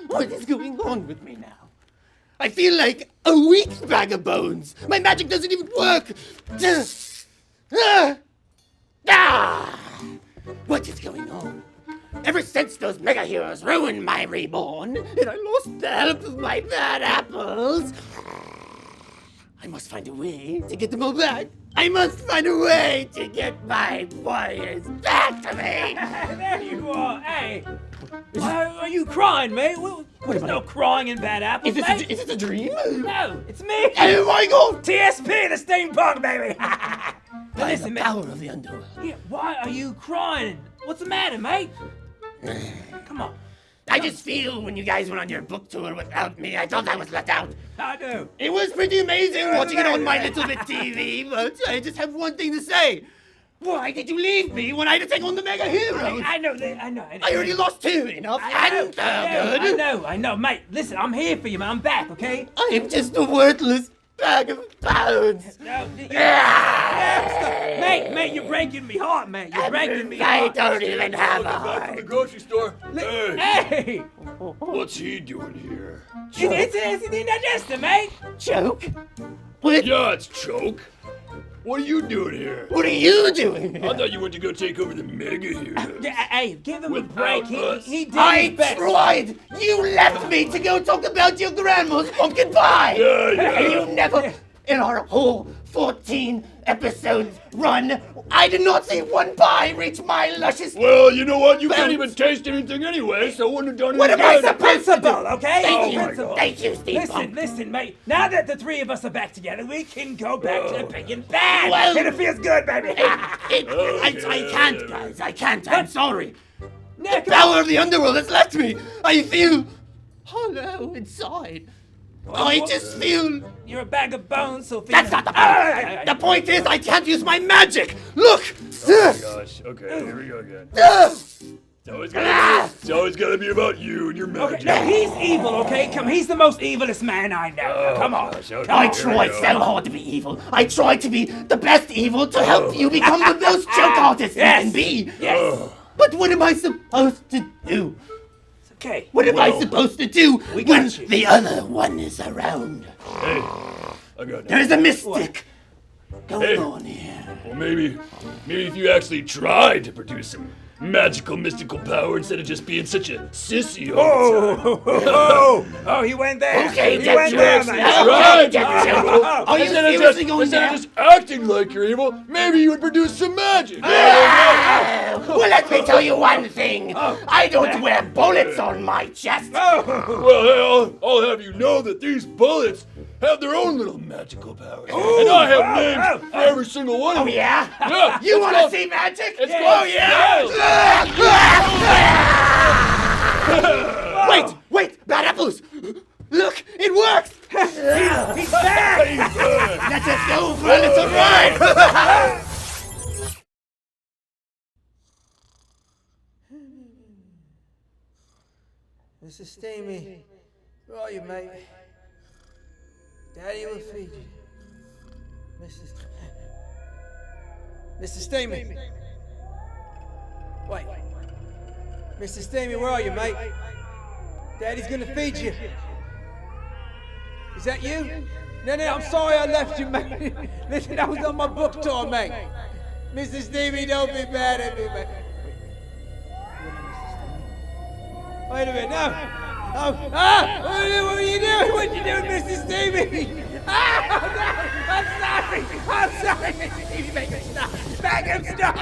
What is going on with me now? I feel like a weak bag of bones. My magic doesn't even work. What is going on? Ever since those mega heroes ruined my reborn, and I lost the help of my bad apples, I must find a way to get them all back. I must find a way to get my warriors back to me. There you are. Hey, why are you crying, mate? There's no crying in bad apples, mate. Is this a dream? No, it's me. Oh my God! TSP, the steampunk, baby. By the power of the underworld. Yeah, why are you crying? What's the matter, mate? Come on. I just feel when you guys went on your book tour without me, I thought I was let out. I do. It was pretty amazing watching it on my little bit TV, but I just have one thing to say. Why did you leave me when I had to take on the mega heroes? I know. I already lost two enough and good. I know, mate. Listen, I'm here for you, man. I'm back, okay? I am just a worthless bag of bones. No, mate, you're breaking me heart, man. You're breaking me heart. I don't even have a Back from heart. the grocery store. Hey! What's he doing here? It's an indigestion, mate. Joke? What? Yeah, it's Choke. What are you doing here? What are you doing? I thought you went to go take over the mega heroes. Hey, give him a Without break. us. He did I his best. tried! You left me to go talk about your grandma's pumpkin pie! Yeah. And you never, in our whole 14 episodes run, I did not see one pie reach my luscious... Well, you know what? You Bones. can't even taste anything anyway, so I wouldn't have done it. What am I again. supposed to do? Principal, okay? Thank you, Principal. thank you, Steve Punk. Listen, mate. Now that the three of us are back together, we can go back to the big and bad. Well- And it feels good, baby. I can't, guys, I can't, I'm sorry. Nick, The power of the underworld has left me. I feel hollow inside. I just feel... you're a bag of bones, so That's not the point. The point is I can't use my magic. Look. Gosh, okay, here we go again. It's always gotta be about you and your magic. Okay, now he's evil, okay? Come, he's the most evilest man I know. Come on. Gosh, okay, I here we tried go. so hard to be evil. I tried to be the best evil to help you become the most joke artist you can be. Yes. But what am I supposed to do? It's okay. What am I supposed to do We when got you. the other one is around? Hey, I got There's that. a mystic going Hey. on here. Well, maybe if you actually tried to produce some magical, mystical power instead of just being such a sissy all the time. Oh, he went there. Okay, he Jeff went Jokes. there, Okay, man. Right. Jeff Jokes. Are you Instead of seriously going instead there? of just acting like you're evil, maybe you would produce some magic. Well, let me tell you one thing. I don't wear bullets on my chest. Well, hey, I'll have you know that these bullets have their own little magical powers. And I have names for every single one of Oh, them. yeah? Yeah. You it's want to called- see magic? It's Oh, called yeah? Wait, bad apples. Look, it works. He's back. spells. Let us go for a little ride. Mrs. Steamy, where are you, mate? Daddy will feed you. Mrs. Steamy. Wait. Mr. Steamy, where are you, mate? Daddy's gonna feed you. Is that you? No, I'm sorry I left you, mate. Listen, I was on my book tour, mate. Mrs. Steamy, don't be mad at me, mate. Wait a minute, no! Oh, what are you doing? What you doing, Mrs. Stevie? I'm sorry, Mrs. Stevie, make him stop. Make him stop.